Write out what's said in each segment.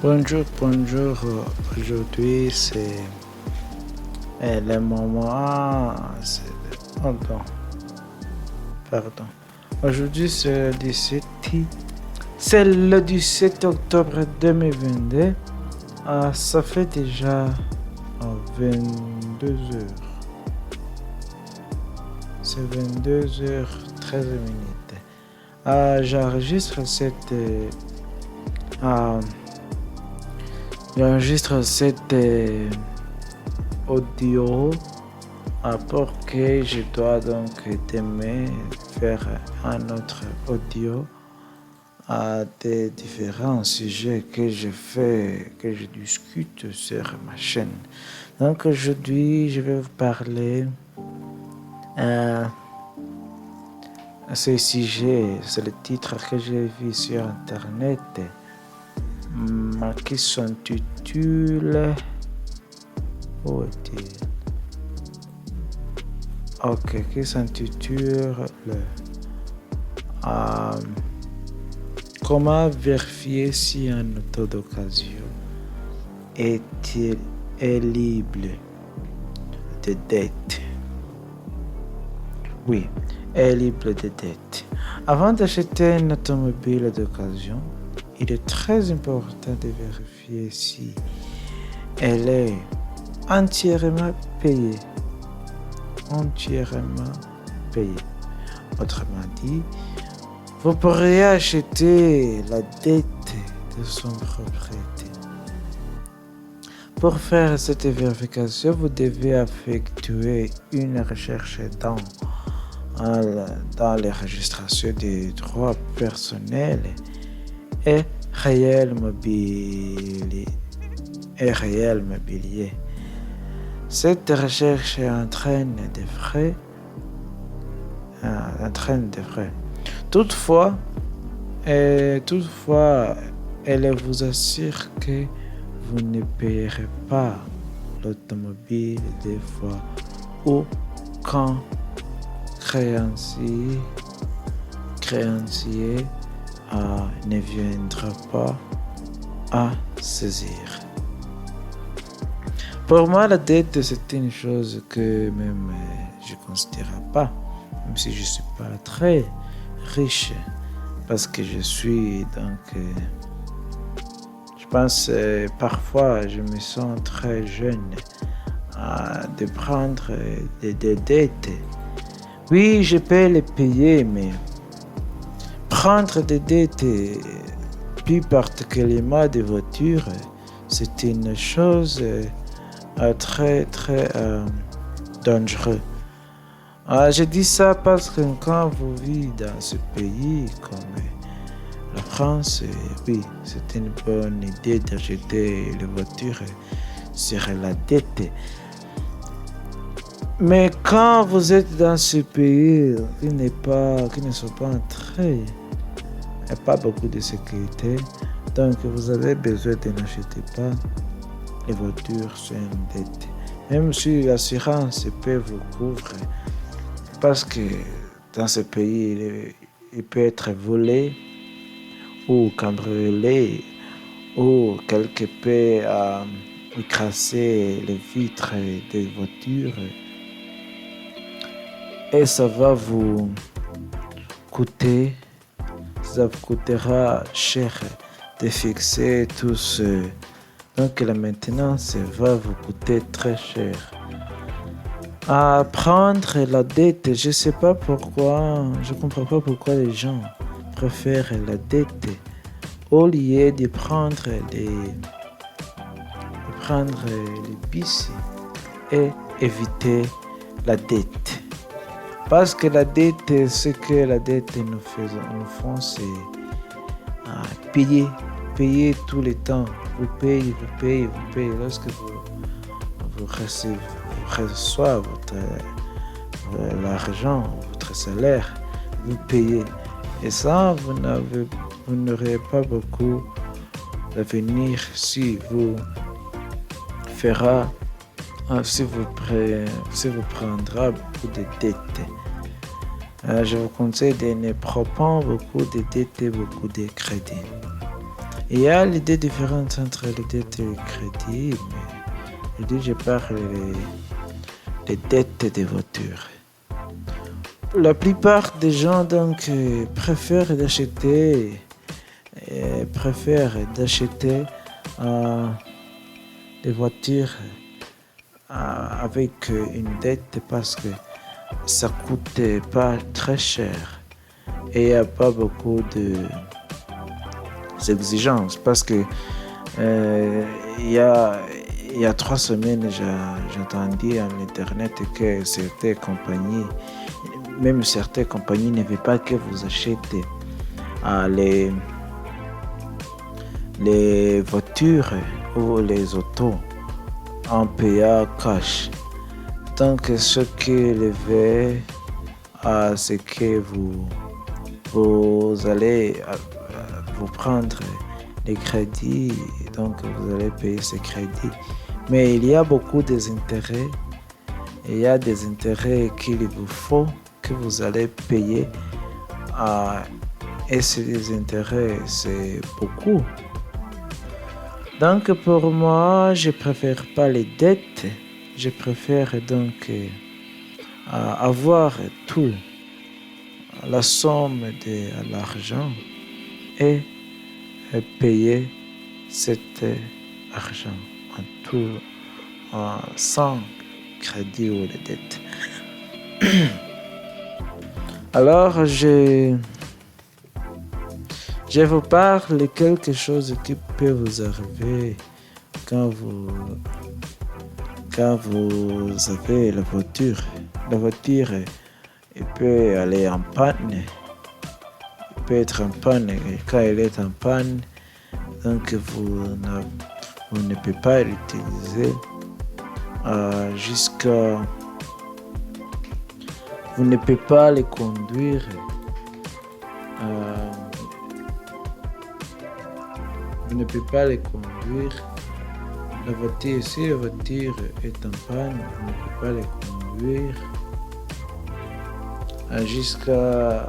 Bonjour, bonjour. Aujourd'hui, c'est le moment. Pardon, pardon. Aujourd'hui, c'est le 17 octobre 2022. Ça fait déjà 22 heures. C'est 22 heures 13 minutes. J'enregistre euh, cette audio pour que je dois donc demain faire un autre audio à des différents sujets que je discute sur ma chaîne. Donc aujourd'hui, je vais vous parler ce sujet, c'est le titre que j'ai vu sur internet, qui s'intitule qui s'intitule comment vérifier si un auto d'occasion est libre de dette. Oui, est libre de dette. Avant d'acheter une automobile d'occasion, il est très important de vérifier si elle est entièrement payée. Autrement dit, vous pourriez acheter la dette de son propriété. Pour faire cette vérification, vous devez effectuer une recherche dans les registrations des droits personnels et réels mobiliers. Cette recherche entraîne des frais. Toutefois, elle vous assure que vous ne payerez pas l'automobile des fois où quand créancier ne viendra pas à saisir. Pour moi, la dette, c'est une chose que même je ne considère pas, même si je ne suis pas très riche, parce que je suis donc... je pense parfois, je me sens très jeune de prendre des dettes. Oui, je peux les payer, mais prendre des dettes, plus particulièrement des voitures, c'est une chose très très dangereuse. Je dis ça parce que quand vous vivez dans ce pays comme la France, oui, c'est une bonne idée d'acheter les voitures sur la dette. Mais quand vous êtes dans ce pays qui ne sont pas entrés, il n'y a pas beaucoup de sécurité, donc vous avez besoin de n'acheter pas les voitures sur une dette. Même si l'assurance peut vous couvrir, parce que dans ce pays, il peut être volé ou cambriolé ou quelque peut écraser les vitres des voitures. Et ça vous coûtera cher de fixer tout ce. Donc la maintenance va vous coûter très cher. À prendre la dette, je ne comprends pas pourquoi les gens préfèrent la dette au lieu de prendre les bus et éviter la dette. Parce que la dette, ce que la dette nous font, c'est payer tout le temps. Vous payez. Lorsque vous recevez l'argent, votre salaire, vous payez. Et ça, vous n'aurez pas beaucoup d'avenir si vous prendrez beaucoup de dettes. Je vous conseille de ne prendre pas beaucoup de dettes et beaucoup de crédits. Il y a l'idée différente entre les dettes et le crédit, mais je parle des dettes des voitures. La plupart des gens donc préfèrent d'acheter des voitures avec une dette parce que ça coûte pas très cher et il n'y a pas beaucoup d'exigences parce que il y a 3 semaines j'entendais en internet que certaines compagnies ne veulent pas que vous achetez les voitures ou les autos en payant cash. Donc ce qu'ils veulent, c'est que vous allez vous prendre les crédits, donc vous allez payer ces crédits. Mais il y a beaucoup d'intérêts. Il y a des intérêts qu'il vous faut que vous allez payer. Et ces intérêts, c'est beaucoup. Donc pour moi, je préfère pas les dettes. Je préfère donc avoir tout, la somme de l'argent et payer cet argent en tout, sans crédit ou les dettes. Alors je vous parle de quelque chose qui peut vous arriver quand vous avez la voiture. La voiture, elle peut aller en panne. Elle peut être en panne. Et quand elle est en panne, donc vous ne pouvez pas l'utiliser vous ne pouvez pas les conduire. Vous ne pouvez pas les conduire. La voiture, si la voiture est en panne, vous ne pouvez pas les conduire jusqu'à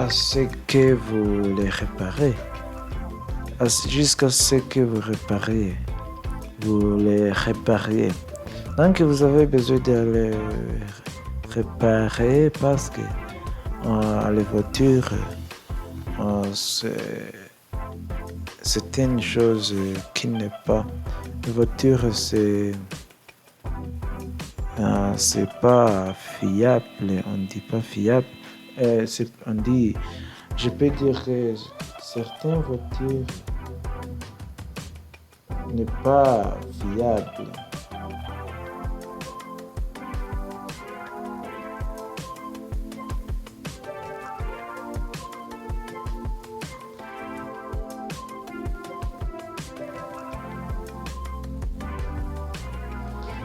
ce que vous les réparez. Jusqu'à ce que vous les répariez. Donc vous avez besoin de les réparer parce que les voitures, c'est une chose qui n'est pas. Les voitures, c'est pas fiable. On dit pas fiable. On dit, je peux dire que certaines voitures n'est pas fiable.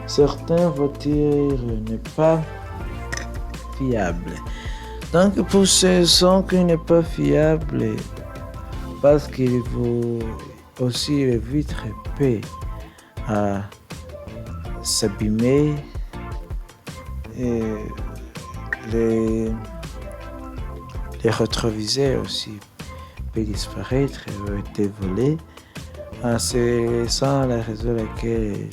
Certaines voitures n'est pas fiable. Donc pour ces gens qui n'est pas fiable, parce qu'il faut aussi les vitres peut s'abîmer et les rétroviseurs aussi peut disparaître et être volés. C'est ça la raison laquelle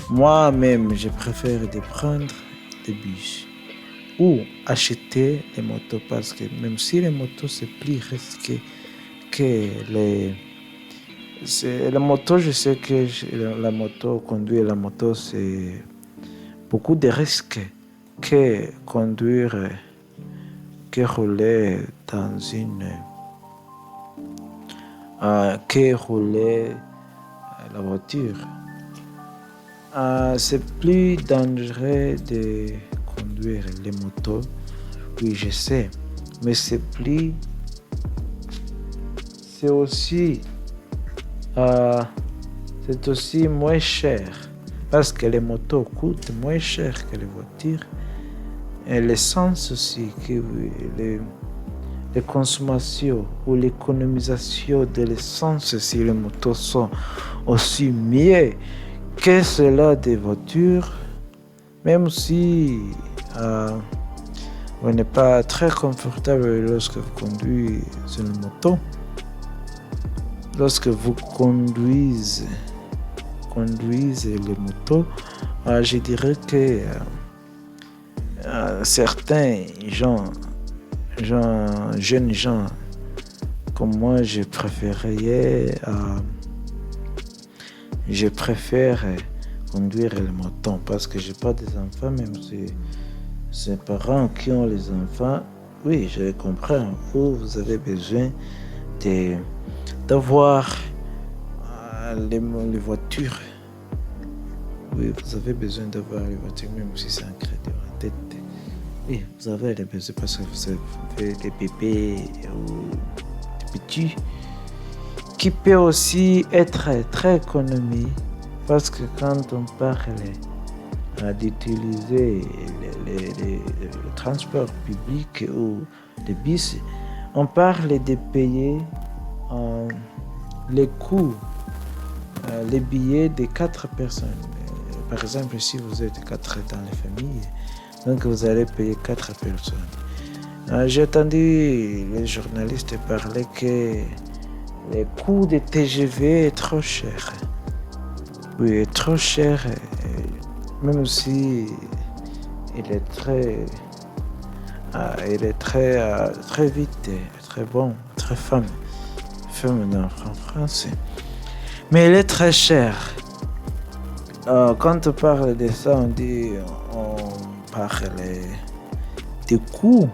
moi-même je préfère de prendre des bus ou acheter les motos parce que même si les motos c'est plus risqué que la moto, je sais que conduire la moto c'est beaucoup de risques que rouler dans la voiture. C'est plus dangereux de conduire les motos, oui je sais, mais c'est aussi moins cher parce que les motos coûtent moins cher que les voitures et l'essence aussi, les consommations ou l'économisation de l'essence si les motos sont aussi mieux qu'est-ce là des voitures, même si vous n'êtes pas très confortable lorsque vous conduisez une moto, lorsque vous conduisez les motos, je dirais que certains jeunes gens comme moi, je préfère conduire les motos parce que j'ai pas des enfants, même si ces parents qui ont les enfants, oui, je comprends. Vous avez besoin d'avoir les voitures. Oui, vous avez besoin d'avoir les voitures, même si c'est un crédit en tête. Oui, vous avez les besoins parce que vous avez des bébés ou des petits qui peut aussi être très économique parce que quand on parle d'utiliser le transport public ou les bus, on parle de payer les coûts, les billets de 4 personnes. Par exemple, si vous êtes 4 dans la famille, donc vous allez payer 4 personnes. J'ai entendu les journalistes parler que le coût de TGV est trop cher. Oui, est trop cher, même si il est très vite, très bon, très femme en français. Mais il est très cher. Quand on parle de ça, on parle des coûts,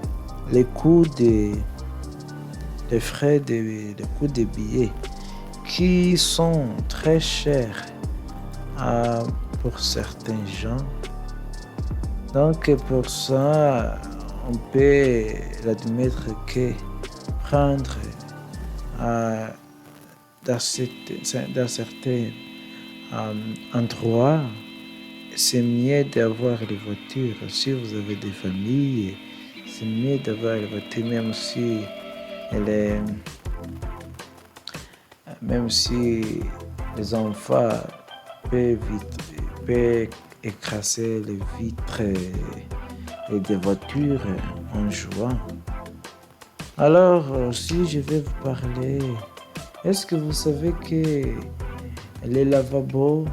les coûts des frais, les coûts des billets qui sont très chers pour certains gens. Donc pour ça, on peut admettre que prendre dans certains endroits, c'est mieux d'avoir les voitures. Si vous avez des familles, c'est mieux d'avoir les voitures, même si les enfants peuvent écraser les vitres et des voitures en jouant. Alors, si je vais vous parler, est-ce que vous savez que les lavabos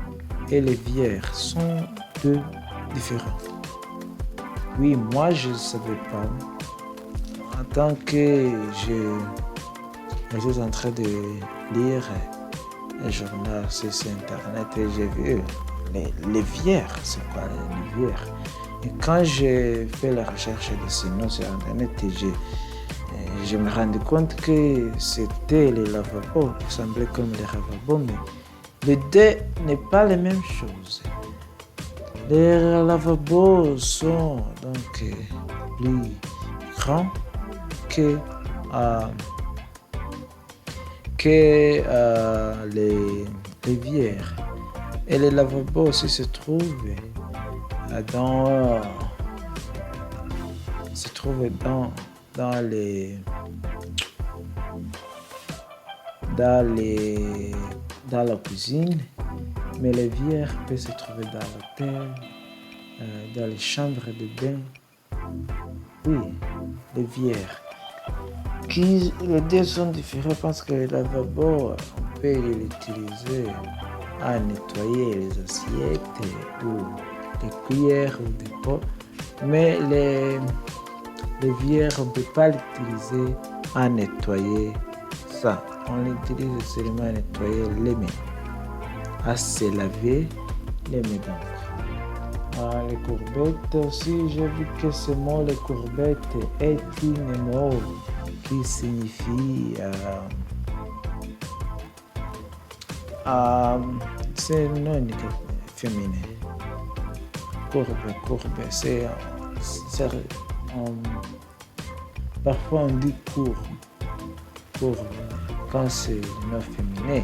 et les bières sont deux différents? Oui, moi je ne savais pas. En tant que j'étais en train de lire un journal sur internet et j'ai vu les bières. C'est quoi les bières? Et quand j'ai fait la recherche de ce nom sur internet, je me rendais compte que c'était les lavabos. Il semblait comme les lavabos, mais les deux n'est pas la même chose. Les lavabos sont donc plus grands que les bières. Et les lavabos aussi se trouvent dans la cuisine, mais les bières peuvent se trouver dans l'hôtel, dans les chambres de bain. Oui, les bières. Les deux sont différents parce que les lavabos, on peut l'utiliser à nettoyer les assiettes ou des cuillères ou des pots, mais les bières, on ne peut pas l'utiliser à nettoyer ça. On l'utilise seulement à nettoyer les mains, à se laver les mains donc. Les courbettes aussi, j'ai vu que ce mot, les courbettes, est un mot qui signifie c'est un nom féminin. Courbe, c'est parfois on dit courbe quand c'est le nom féminin,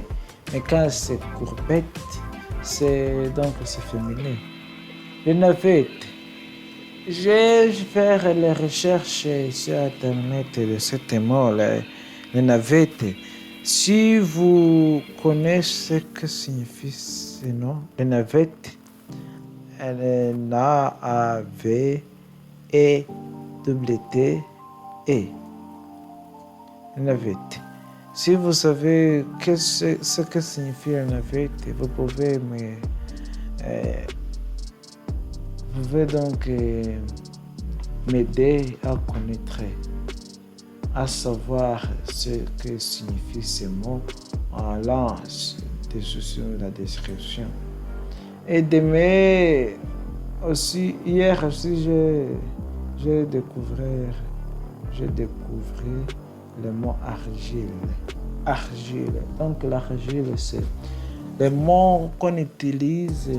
mais quand c'est courbette, c'est féminin. Les navettes. J'ai fait les recherches sur internet de ce mot, les navettes. Si vous connaissez ce que signifie sinon, les navettes, N-A-V-E-T-T-E. Les navettes. Si vous savez ce que signifie la navette, vous pouvez donc m'aider à connaître, à savoir ce que signifient ces mots en allant sur la description. Et demain aussi, hier aussi, j'ai découvert le mot argile. Argile. Donc l'argile, c'est le mot qu'on utilise,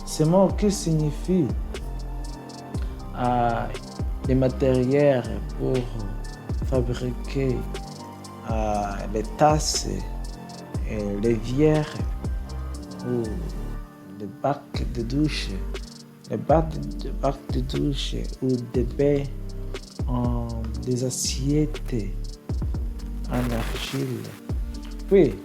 ce mot qui signifie les matériels pour fabriquer les tasses, les verres ou les bacs de douche, ou des baies, des assiettes en argile. Oui.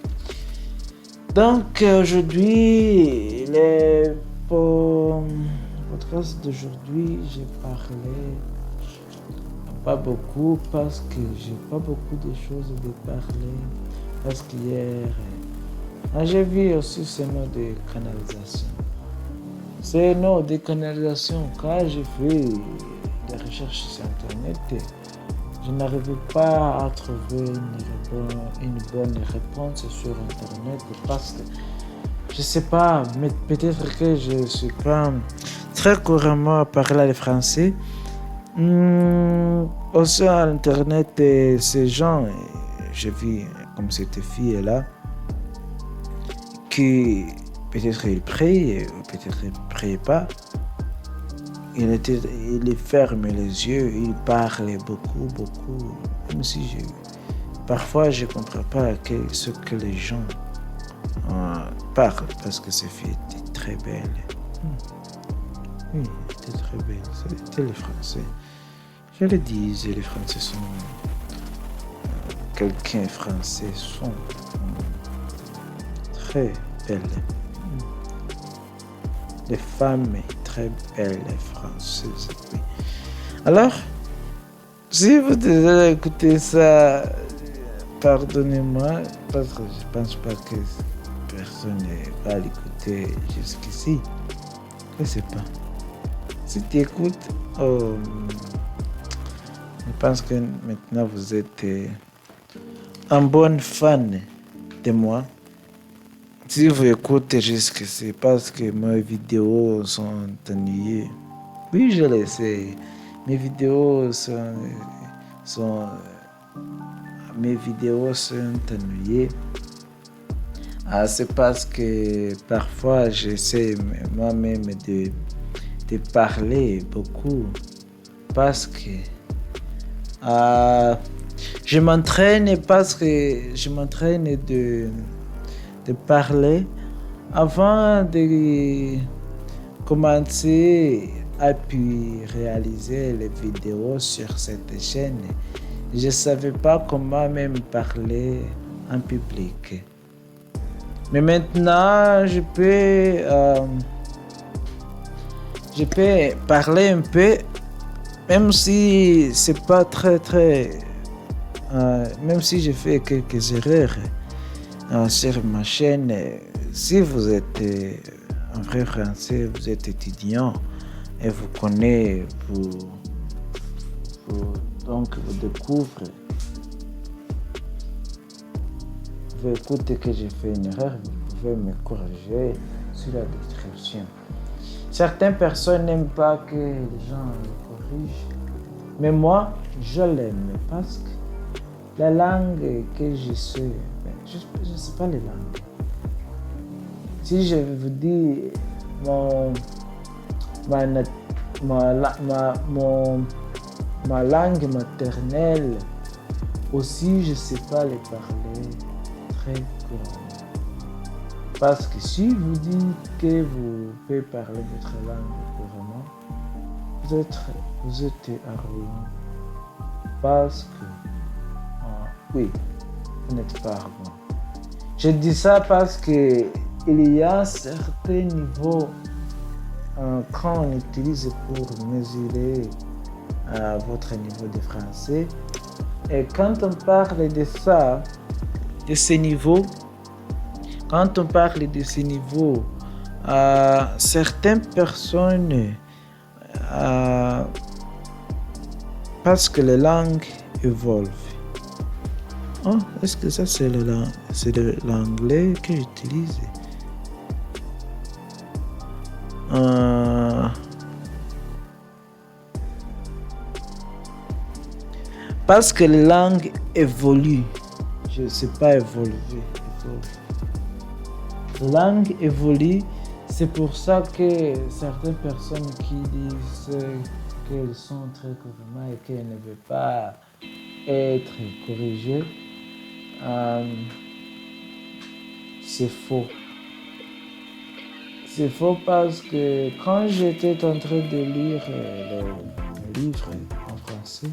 Donc aujourd'hui, le podcast d'aujourd'hui, j'ai parlé pas beaucoup parce que j'ai pas beaucoup de choses de parler. Parce qu'hier, j'ai vu aussi ce nom de canalisation. Ce nom de canalisation, quand j'ai fait des recherches sur Internet, je n'arrivais pas à trouver une bonne réponse sur Internet parce que je sais pas, mais peut-être que je suis pas très couramment à parler le français. Aussi à Internet, ces gens, j'ai vu comme cette fille-là, qui peut-être il prie, peut-être il ne prie pas. Il ferme les yeux, il parle beaucoup. Même si parfois je ne comprends pas ce que les gens parlent, parce que cette fille était très belle. Oui, elle était très belle. C'était les Français. Je le dis, les Français sont... Quelqu'un français sont très belles. Les femmes très belles françaises. Oui. Alors, si vous devez écouter ça, pardonnez-moi, parce que je pense pas que personne va l'écouter jusqu'ici. Je sais pas. Si tu écoutes, je pense que maintenant vous êtes un bon fan de moi. Si vous écoutez jusqu'ici, parce que mes vidéos sont ennuyées. Oui, je le sais. Mes vidéos sont ennuyées. C'est parce que parfois j'essaie moi-même de parler beaucoup. Parce que je m'entraîne de parler avant de commencer à puis réaliser les vidéos sur cette chaîne. Je ne savais pas comment même parler en public. Mais maintenant, je peux parler un peu, même si c'est pas très même si je fais quelques erreurs sur ma chaîne. Si vous êtes un vrai français, vous êtes étudiant et vous connaissez, donc vous découvrez, vous écoutez que j'ai fait une erreur, vous pouvez me corriger sur la description. Certaines personnes n'aiment pas que les gens me corrigent, mais moi, je l'aime parce que la langue que je sais, je ne sais pas les langues. Si je vous dis ma langue maternelle, aussi je ne sais pas les parler très couramment. Parce que si vous dites que vous pouvez parler votre langue couramment, vous êtes arrogant. Parce que, oui, vous n'êtes pas arrogant. Je dis ça parce que il y a certains niveaux quand on utilise pour mesurer votre niveau de français. Et quand on parle de ça, de ces niveaux, quand on parle de ces niveaux, certaines personnes, parce que les langues évoluent. Oh, est-ce que ça c'est de l'anglais que j'utilise? Parce que les langues évoluent. Je ne sais pas évoluer. Les langues évoluent. C'est pour ça que certaines personnes qui disent qu'elles sont très couramment et qu'elles ne veulent pas être corrigées, c'est faux. C'est faux parce que quand j'étais en train de lire les livres en français,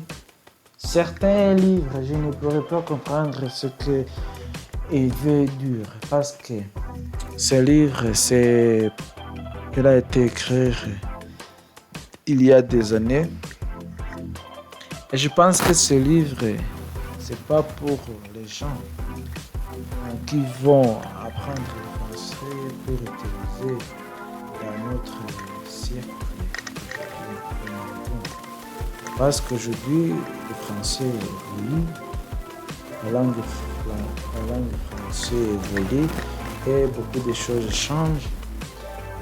certains livres, je ne pourrais pas comprendre ce qu'il veut dire parce que ce livre, il a été écrit il y a des années. Et je pense que ce livre, c'est pas pour les gens qui vont apprendre le français pour utiliser dans notre siècle. Parce qu'aujourd'hui, le français évolue, la langue française évolue et beaucoup de choses changent.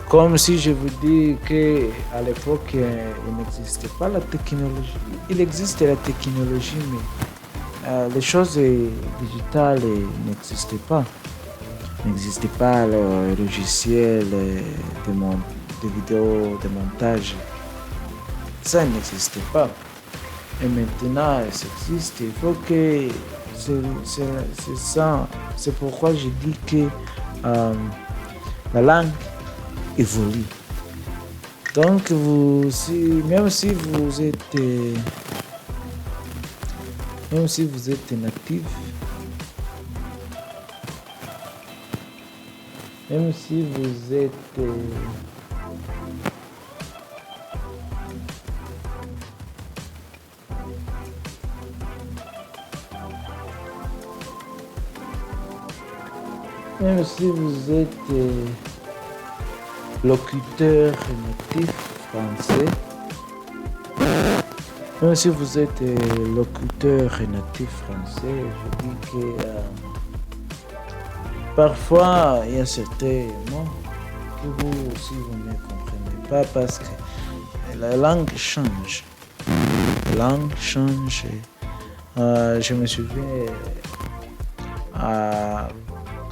Comme si je vous dis qu'à l'époque, il n'existait pas la technologie. Il existe la technologie, mais les choses digitales n'existaient pas. Il n'existait pas le logiciel de vidéo, de montage. Ça n'existait pas. Et maintenant, ça existe. Il faut que... C'est ça. C'est pourquoi je dis que la langue évolue. Donc, même si vous êtes natif, même si vous êtes locuteur natif français, même si vous êtes locuteur natif français, je dis que parfois il y a certains mots que vous aussi vous ne comprenez pas parce que la langue change. La langue change. Je me souviens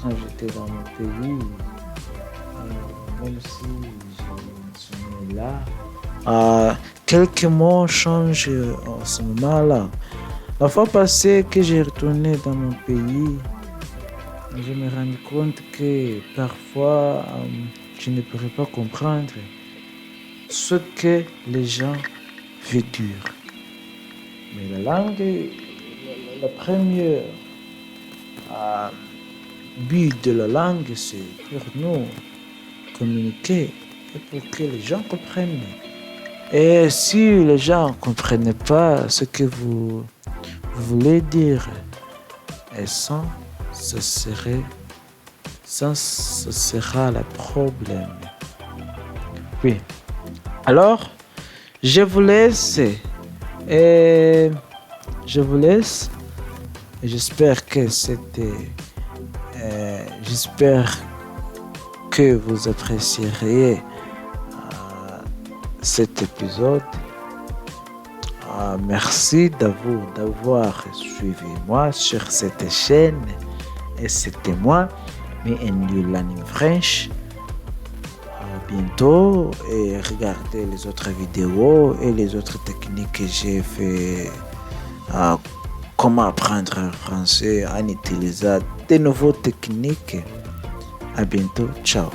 quand j'étais dans mon pays, même si je suis là, quelques mots changent en ce moment-là. La fois passée que j'ai retourné dans mon pays, je me rends compte que parfois je ne pourrais pas comprendre ce que les gens veulent dire. Mais la langue, la première but de la langue, c'est pour nous communiquer et pour que les gens comprennent. Et si les gens ne comprennent pas ce que vous voulez dire, et ça sera le problème. Oui. Alors, je vous laisse et j'espère que vous apprécierez cet épisode. Merci d'avoir suivi moi sur cette chaîne. Et c'était moi, Me and You Learning French. À bientôt et regardez les autres vidéos et les autres techniques que j'ai fait. Comment apprendre le français en utilisant de nouvelles techniques. À bientôt. Ciao.